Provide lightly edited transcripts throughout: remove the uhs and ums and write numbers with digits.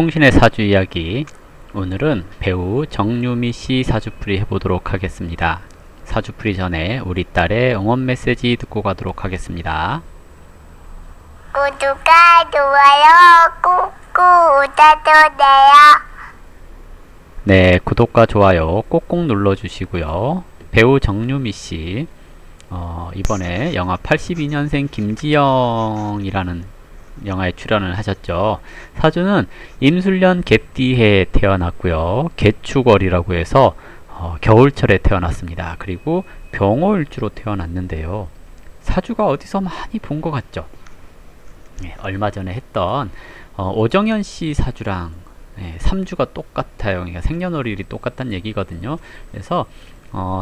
풍신의 사주 이야기. 오늘은 배우 정유미 씨 사주풀이 해보도록 하겠습니다. 사주풀이 전에 우리 딸의 응원 메시지 듣고 가도록 하겠습니다. 구독과 좋아요 꾹꾹 눌러주세요. 네, 구독과 좋아요 꼭꼭 눌러주시고요. 배우 정유미 씨, 이번에 영화 82년생 김지영이라는 영화에 출연을 하셨죠. 사주는 임술년 개띠해에 태어났고요. 개축월이라고 해서 겨울철에 태어났습니다. 그리고 병호일주로 태어났는데요. 사주가 어디서 많이 본 것 같죠? 네, 얼마 전에 했던 오정현 씨 사주랑 3주가 똑같아요. 그러니까 생년월일이 똑같다는 얘기거든요. 그래서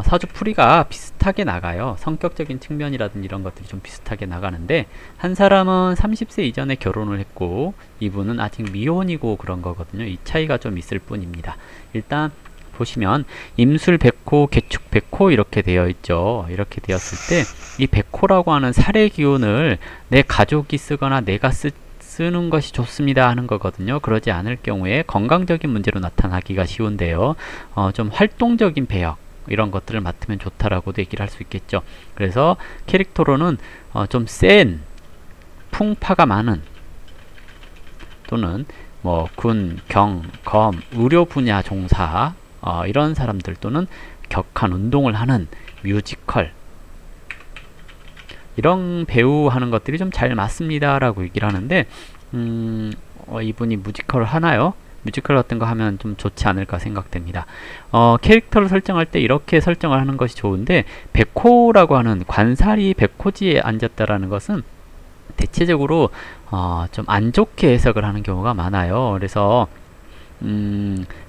사주 풀이가 비슷하게 나가요. 성격적인 측면이라든지 이런 것들이 좀 비슷하게 나가는데, 한 사람은 30세 이전에 결혼을 했고 이분은 아직 미혼이고 그런 거거든요. 이 차이가 좀 있을 뿐입니다. 일단 보시면 임술 백호, 개축 백호 이렇게 되어 있죠. 이렇게 되었을 때 이 백호라고 하는 살의 기운을 내 가족이 쓰거나 내가 쓰는 것이 좋습니다 하는 거거든요. 그러지 않을 경우에 건강적인 문제로 나타나기가 쉬운데요. 좀 활동적인 배역 이런 것들을 맡으면 좋다라고도 얘기를 할 수 있겠죠. 그래서 캐릭터로는 좀 센, 풍파가 많은, 또는 뭐 군, 경, 검, 의료 분야 종사 이런 사람들, 또는 격한 운동을 하는 뮤지컬, 이런 배우 하는 것들이 좀 잘 맞습니다 라고 얘기를 하는데, 이분이 뮤지컬을 하나요? 뮤지컬 같은 거 하면 좀 좋지 않을까 생각됩니다. 캐릭터를 설정할 때 이렇게 설정을 하는 것이 좋은데, 백호라고 하는 관살이 백호지에 앉았다라는 것은 대체적으로 좀 안 좋게 해석을 하는 경우가 많아요. 그래서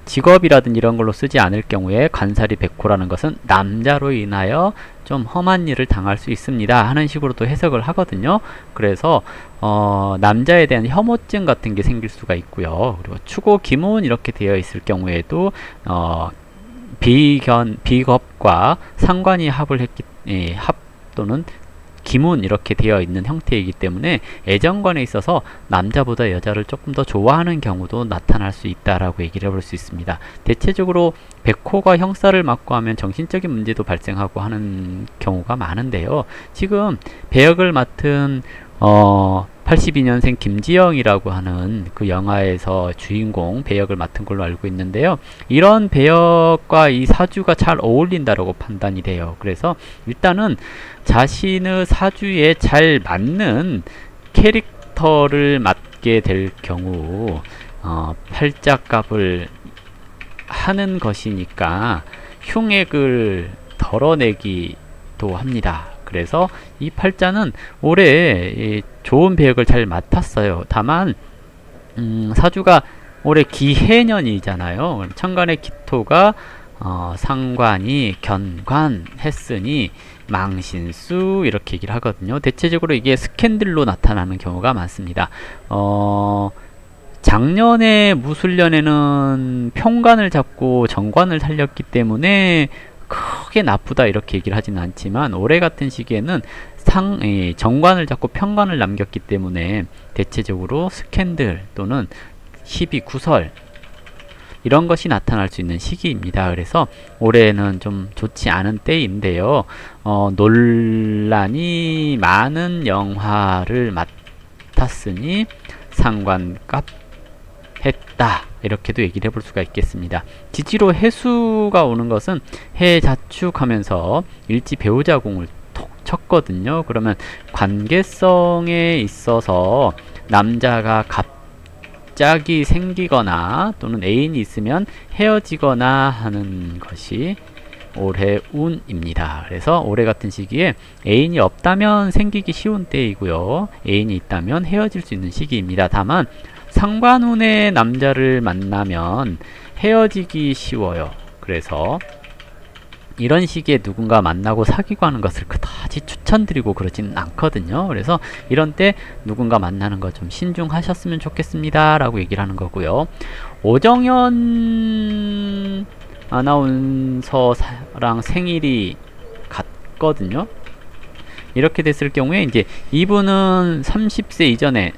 직업이라든지 이런 걸로 쓰지 않을 경우에 관살이 백호라는 것은 남자로 인하여 좀 험한 일을 당할 수 있습니다 하는 식으로도 해석을 하거든요. 그래서 남자에 대한 혐오증 같은 게 생길 수가 있고요. 그리고 추고 기문 이렇게 되어 있을 경우에도 비겁과 상관이 합을 했기 합 또는 기문 이렇게 되어 있는 형태이기 때문에 애정관에 있어서 남자보다 여자를 조금 더 좋아하는 경우도 나타날 수 있다라고 얘기를 해볼 수 있습니다. 대체적으로 백호가 형사를 맡고 하면 정신적인 문제도 발생하고 하는 경우가 많은데요. 지금 배역을 맡은 82년생 김지영이라고 하는 그 영화에서 주인공 배역을 맡은 걸로 알고 있는데요. 이런 배역과 이 사주가 잘 어울린다라고 판단이 돼요. 그래서 일단은 자신의 사주에 잘 맞는 캐릭터를 맡게 될 경우 팔자값을 하는 것이니까 흉액을 덜어내기도 합니다. 그래서 이 팔자는 올해 좋은 배역을 잘 맡았어요. 다만 사주가 올해 기해년이잖아요. 천간의 기토가 상관이 견관했으니 망신수 이렇게 얘기를 하거든요. 대체적으로 이게 스캔들로 나타나는 경우가 많습니다. 작년에 무술년에는 평관을 잡고 정관을 살렸기 때문에 크게 나쁘다 이렇게 얘기를 하지는 않지만, 올해 같은 시기에는 정관을 잡고 평관을 남겼기 때문에 대체적으로 스캔들 또는 시비 구설 이런 것이 나타날 수 있는 시기입니다. 그래서 올해는 좀 좋지 않은 때인데요. 논란이 많은 영화를 맡았으니 상관값 했다 이렇게도 얘기를 해볼 수가 있겠습니다. 지지로 해수가 오는 것은 해 자축하면서 일지 배우자궁을 톡 쳤거든요. 그러면 관계성에 있어서 남자가 갑자기 생기거나 또는 애인이 있으면 헤어지거나 하는 것이 올해 운입니다. 그래서 올해 같은 시기에 애인이 없다면 생기기 쉬운 때이고요. 애인이 있다면 헤어질 수 있는 시기입니다. 다만 상관운의 남자를 만나면 헤어지기 쉬워요. 그래서 이런 시기에 누군가 만나고 사귀고 하는 것을 그다지 추천드리고 그러지는 않거든요. 그래서 이런 때 누군가 만나는 거 좀 신중하셨으면 좋겠습니다 라고 얘기를 하는 거고요. 오정현 아나운서랑 생일이 같거든요. 이렇게 됐을 경우에 이제 이분은 30세 이전에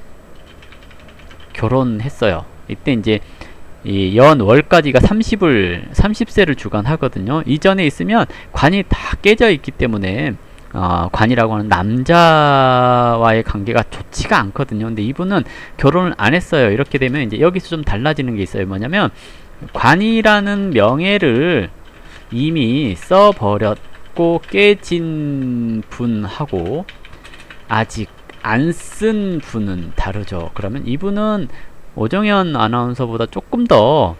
결혼했어요. 이때 이제 이 연월까지가 30세를 주관하거든요. 이전에 있으면 관이 다 깨져 있기 때문에 관이라고 하는 남자와의 관계가 좋지가 않거든요. 근데 이분은 결혼을 안 했어요. 이렇게 되면 이제 여기서 좀 달라지는 게 있어요. 뭐냐면 관이라는 명예를 이미 써버렸고 깨진 분하고 아직 안 쓴 분은 다르죠. 그러면 이분은 오정현 아나운서보다 조금 더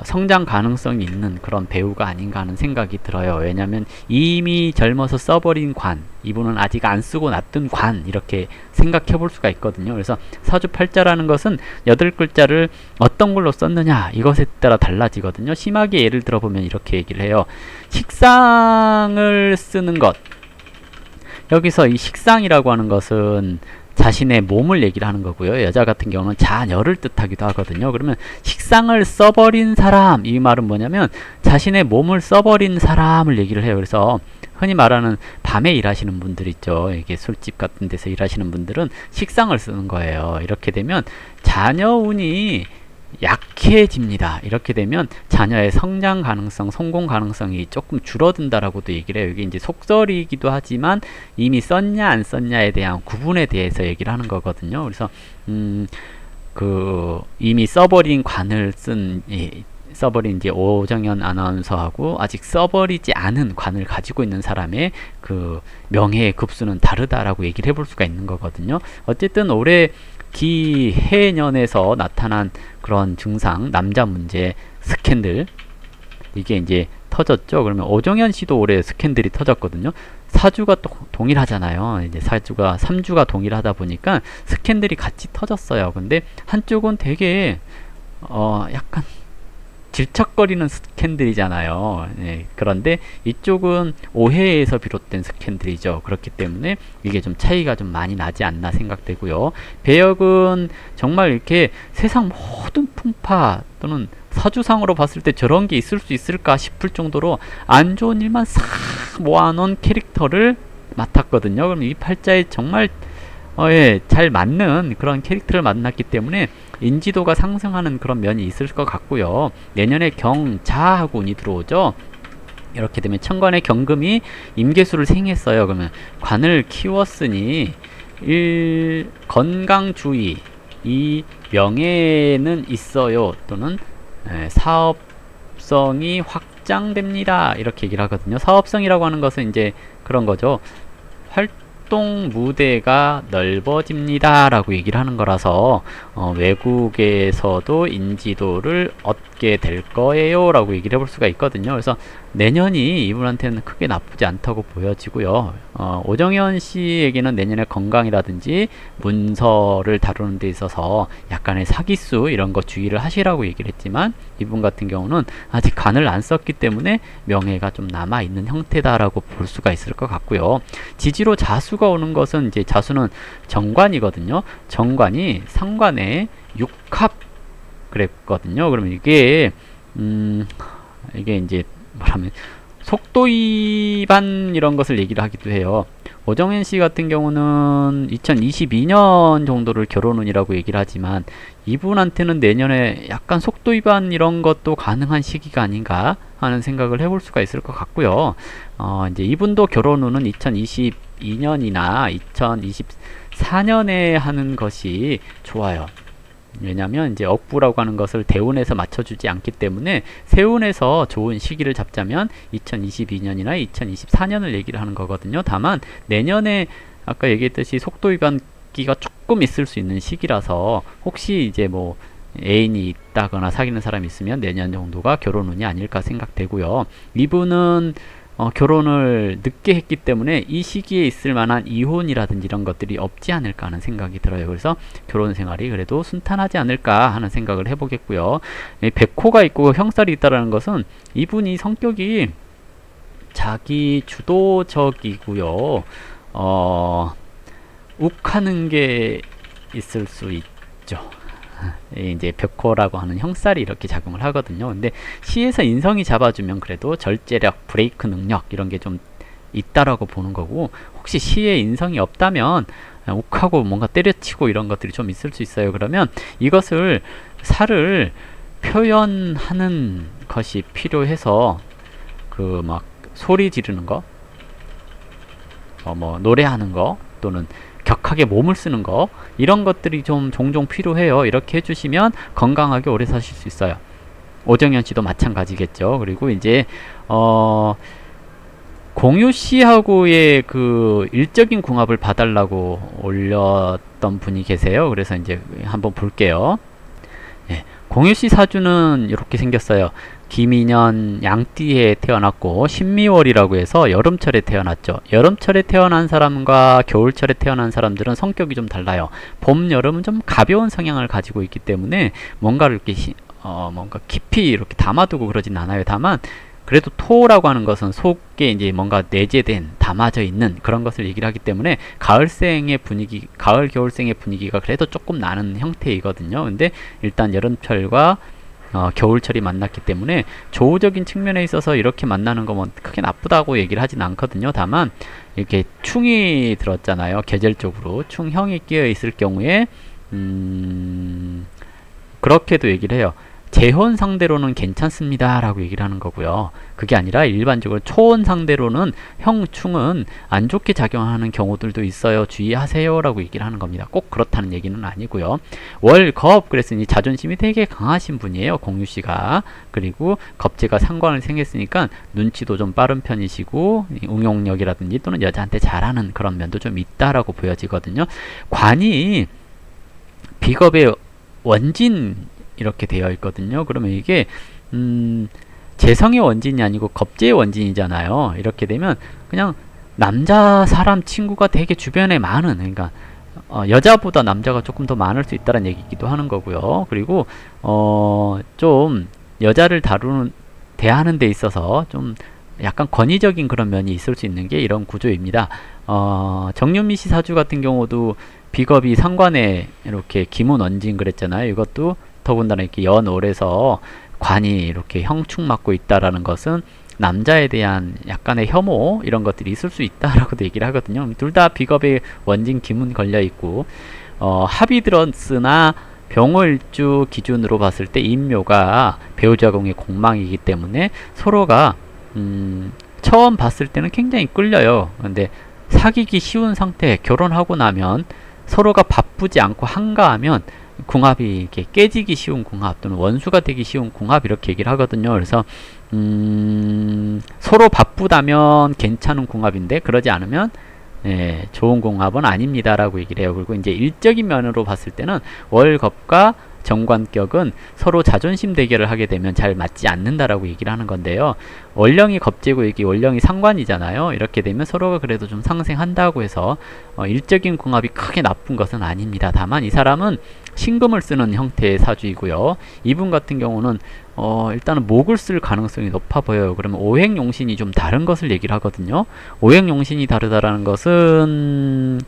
성장 가능성이 있는 그런 배우가 아닌가 하는 생각이 들어요. 왜냐하면 이미 젊어서 써버린 관, 이분은 아직 안 쓰고 놔둔 관, 이렇게 생각해 볼 수가 있거든요. 그래서 사주팔자라는 것은 8글자를 어떤 걸로 썼느냐 이것에 따라 달라지거든요. 심하게 예를 들어보면 이렇게 얘기를 해요. 식상을 쓰는 것, 여기서 이 식상이라고 하는 것은 자신의 몸을 얘기를 하는 거고요. 여자 같은 경우는 자녀를 뜻하기도 하거든요. 그러면 식상을 써버린 사람, 이 말은 뭐냐면 자신의 몸을 써버린 사람을 얘기를 해요. 그래서 흔히 말하는 밤에 일하시는 분들 있죠. 이게 술집 같은 데서 일하시는 분들은 식상을 쓰는 거예요. 이렇게 되면 자녀운이 약해집니다. 이렇게 되면 자녀의 성장 가능성, 성공 가능성이 조금 줄어든다라고도 얘기를 해요. 이게 이제 속설이기도 하지만 이미 썼냐 안 썼냐에 대한 구분에 대해서 얘기를 하는 거거든요. 그래서 이미 써버린 관을 써버린 이제 오정현 아나운서하고 아직 써버리지 않은 관을 가지고 있는 사람의 그 명예의 급수는 다르다라고 얘기를 해볼 수가 있는 거거든요. 어쨌든 올해 기해년에서 나타난 그런 증상, 남자 문제, 스캔들, 이게 이제 터졌죠. 그러면 오정현 씨도 올해 스캔들이 터졌거든요. 사주가 또 동일하잖아요. 이제 사주가 3주가 동일하다 보니까 스캔들이 같이 터졌어요. 근데 한쪽은 되게 약간 질척거리는 스캔들이잖아요. 예, 그런데 이쪽은 오해에서 비롯된 스캔들이죠. 그렇기 때문에 이게 좀 차이가 좀 많이 나지 않나 생각되고요. 배역은 정말 이렇게 세상 모든 풍파 또는 사주상으로 봤을 때 저런 게 있을 수 있을까 싶을 정도로 안 좋은 일만 싹 모아놓은 캐릭터를 맡았거든요. 그럼 이 팔자에 정말 잘 맞는 그런 캐릭터를 만났기 때문에 인지도가 상승하는 그런 면이 있을 것 같고요. 내년에 경자하고 운이 들어오죠. 이렇게 되면 천간의 경금이 임계수를 생했어요. 그러면 관을 키웠으니 건강주의, 이 명예는 있어요. 또는 사업성이 확장됩니다. 이렇게 얘기를 하거든요. 사업성이라고 하는 것은 이제 그런 거죠. 활동 무대가 넓어집니다 라고 얘기를 하는 거라서 외국에서도 인지도를 얻게 될 거예요 라고 얘기를 해볼 수가 있거든요. 그래서 내년이 이분한테는 크게 나쁘지 않다고 보여지고요. 오정현 씨에게는 내년에 건강이라든지 문서를 다루는 데 있어서 약간의 사기수 이런 거 주의를 하시라고 얘기를 했지만, 이분 같은 경우는 아직 간을 안 썼기 때문에 명예가 좀 남아있는 형태다라고 볼 수가 있을 것 같고요. 지지로 자수가 오는 것은, 이제 자수는 정관이거든요. 정관이 상관에 육합 그랬거든요. 그러면 이게 이제 뭐라면 속도 위반 이런 것을 얘기를 하기도 해요. 오정현 씨 같은 경우는 2022년 정도를 결혼운이라고 얘기를 하지만 이분한테는 내년에 약간 속도 위반 이런 것도 가능한 시기가 아닌가 하는 생각을 해볼 수가 있을 것 같고요. 이제 이분도 결혼운은 2022년이나 2024년에 하는 것이 좋아요. 왜냐면 이제 억부라고 하는 것을 대운에서 맞춰주지 않기 때문에 세운에서 좋은 시기를 잡자면 2022년이나 2024년을 얘기를 하는 거거든요. 다만 내년에 아까 얘기했듯이 속도 위반기가 조금 있을 수 있는 시기라서 혹시 이제 뭐 애인이 있다거나 사귀는 사람이 있으면 내년 정도가 결혼운이 아닐까 생각되고요. 이분은 결혼을 늦게 했기 때문에 이 시기에 있을 만한 이혼이라든지 이런 것들이 없지 않을까 하는 생각이 들어요. 그래서 결혼 생활이 그래도 순탄하지 않을까 하는 생각을 해보겠고요. 백호가 있고 형살이 있다는 것은 이분이 성격이 자기 주도적이고요. 욱하는 게 있을 수 있죠. 이제 벽호라고 하는 형살이 이렇게 작용을 하거든요. 근데 시에서 인성이 잡아주면 그래도 절제력, 브레이크 능력 이런 게 좀 있다라고 보는 거고, 혹시 시에 인성이 없다면 욱하고 뭔가 때려치고 이런 것들이 좀 있을 수 있어요. 그러면 이것을 살을 표현하는 것이 필요해서 그 막 소리 지르는 거, 뭐 노래하는 거 또는 격하게 몸을 쓰는 거 이런 것들이 좀 종종 필요해요. 이렇게 해주시면 건강하게 오래 사실 수 있어요. 오정현 씨도 마찬가지겠죠. 그리고 이제 공유 씨하고의 그 일적인 궁합을 봐달라고 올렸던 분이 계세요. 그래서 이제 한번 볼게요. 예, 공유 씨 사주는 이렇게 생겼어요. 김인년 양띠에 태어났고 신미월이라고 해서 여름철에 태어났죠. 여름철에 태어난 사람과 겨울철에 태어난 사람들은 성격이 좀 달라요. 봄, 여름은 좀 가벼운 성향을 가지고 있기 때문에 뭔가를 이렇게 뭔가 깊이 이렇게 담아두고 그러진 않아요. 다만 그래도 토라고 하는 것은 속에 이제 뭔가 내재된 담아져 있는 그런 것을 얘기를 하기 때문에 가을생의 분위기, 가을 겨울생의 분위기가 그래도 조금 나는 형태이거든요. 근데 일단 여름철과 겨울철이 만났기 때문에 조우적인 측면에 있어서 이렇게 만나는 거 뭐 크게 나쁘다고 얘기를 하진 않거든요. 다만 이렇게 충이 들었잖아요. 계절적으로 충형이 끼어 있을 경우에 그렇게도 얘기를 해요. 재혼 상대로는 괜찮습니다 라고 얘기를 하는 거고요. 그게 아니라 일반적으로 초혼 상대로는 형충은 안 좋게 작용하는 경우들도 있어요. 주의하세요 라고 얘기를 하는 겁니다. 꼭 그렇다는 얘기는 아니고요. 월겁, 그랬으니 자존심이 되게 강하신 분이에요. 공유씨가. 그리고 겁재가 상관을 생겼으니까 눈치도 좀 빠른 편이시고 응용력이라든지 또는 여자한테 잘하는 그런 면도 좀 있다라고 보여지거든요. 관이 비겁의 원진 이렇게 되어 있거든요. 그러면 이게 재성의 원진이 아니고 겁재의 원진이잖아요. 이렇게 되면 그냥 남자 사람 친구가 되게 주변에 많은, 그러니까 여자보다 남자가 조금 더 많을 수 있다는 얘기기도 하는 거고요. 그리고 좀 여자를 대하는 데 있어서 좀 약간 권위적인 그런 면이 있을 수 있는 게 이런 구조입니다. 정윤미 씨 사주 같은 경우도 비겁이 상관에 이렇게 기문원진 그랬잖아요. 이것도 더군다나 이렇게 연올에서 관이 이렇게 형충 맞고 있다라는 것은 남자에 대한 약간의 혐오 이런 것들이 있을 수 있다라고도 얘기를 하거든요. 둘 다 비겁의 원진 기문 걸려 있고 합이 들었으나 병월주 기준으로 봤을 때 인묘가 배우자궁의 공망이기 때문에 서로가 처음 봤을 때는 굉장히 끌려요. 근데 사귀기 쉬운 상태, 결혼하고 나면 서로가 바쁘지 않고 한가하면 궁합이 이렇게 깨지기 쉬운 궁합 또는 원수가 되기 쉬운 궁합 이렇게 얘기를 하거든요. 그래서 서로 바쁘다면 괜찮은 궁합인데 그러지 않으면 좋은 궁합은 아닙니다 라고 얘기를 해요. 그리고 이제 일적인 면으로 봤을 때는 월겁과 정관격은 서로 자존심 대결을 하게 되면 잘 맞지 않는다라고 얘기를 하는 건데요. 월령이 겁재고 이게 월령이 상관이잖아요. 이렇게 되면 서로가 그래도 좀 상생한다고 해서 일적인 궁합이 크게 나쁜 것은 아닙니다. 다만 이 사람은 신금을 쓰는 형태의 사주이고요. 이분 같은 경우는 일단은 목을 쓸 가능성이 높아 보여요. 그러면 오행용신이 좀 다른 것을 얘기를 하거든요. 오행용신이 다르다라는 것은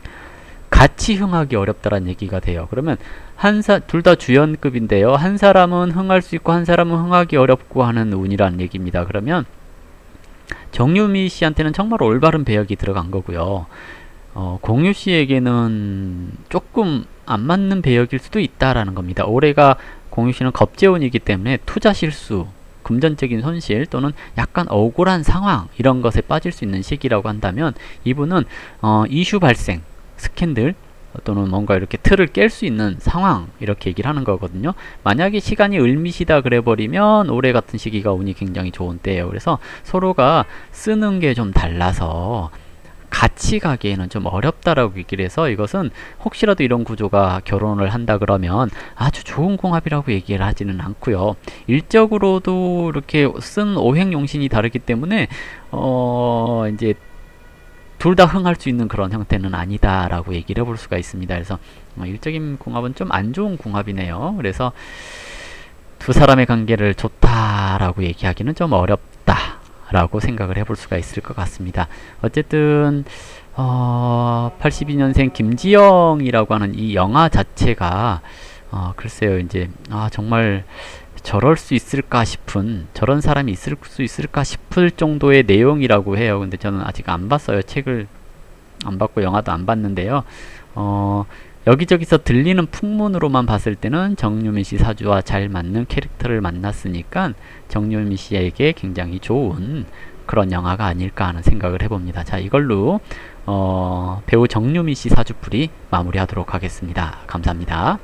같이 흥하기 어렵다라는 얘기가 돼요. 그러면 둘 다 주연급인데요. 한 사람은 흥할 수 있고 한 사람은 흥하기 어렵고 하는 운이라는 얘기입니다. 그러면 정유미 씨한테는 정말 올바른 배역이 들어간 거고요. 공유 씨에게는 조금 안 맞는 배역일 수도 있다라는 겁니다. 올해가 공유 씨는 겁재운이기 때문에 투자 실수, 금전적인 손실 또는 약간 억울한 상황 이런 것에 빠질 수 있는 시기라고 한다면 이분은 이슈 발생, 스캔들 또는 뭔가 이렇게 틀을 깰 수 있는 상황 이렇게 얘기를 하는 거거든요. 만약에 시간이 을미시다 그래 버리면 올해 같은 시기가 운이 굉장히 좋은 때예요. 그래서 서로가 쓰는 게 좀 달라서 같이 가기에는 좀 어렵다라고 얘기를 해서 이것은 혹시라도 이런 구조가 결혼을 한다 그러면 아주 좋은 궁합이라고 얘기를 하지는 않고요. 일적으로도 이렇게 쓴 오행용신이 다르기 때문에 이제 둘 다 흥할 수 있는 그런 형태는 아니다라고 얘기를 해볼 수가 있습니다. 그래서 일적인 궁합은 좀 안 좋은 궁합이네요. 그래서 두 사람의 관계를 좋다라고 얘기하기는 좀 어렵다라고 생각을 해볼 수가 있을 것 같습니다. 어쨌든 82년생 김지영이라고 하는 이 영화 자체가 글쎄요, 이제 정말 저럴 수 있을까 싶은, 저런 사람이 있을 수 있을까 싶을 정도의 내용이라고 해요. 근데 저는 아직 안 봤어요. 책을 안 봤고 영화도 안 봤는데요. 여기저기서 들리는 풍문으로만 봤을 때는 정유미 씨 사주와 잘 맞는 캐릭터를 만났으니까 정유미 씨에게 굉장히 좋은 그런 영화가 아닐까 하는 생각을 해봅니다. 자, 이걸로 배우 정유미 씨 사주풀이 마무리하도록 하겠습니다. 감사합니다.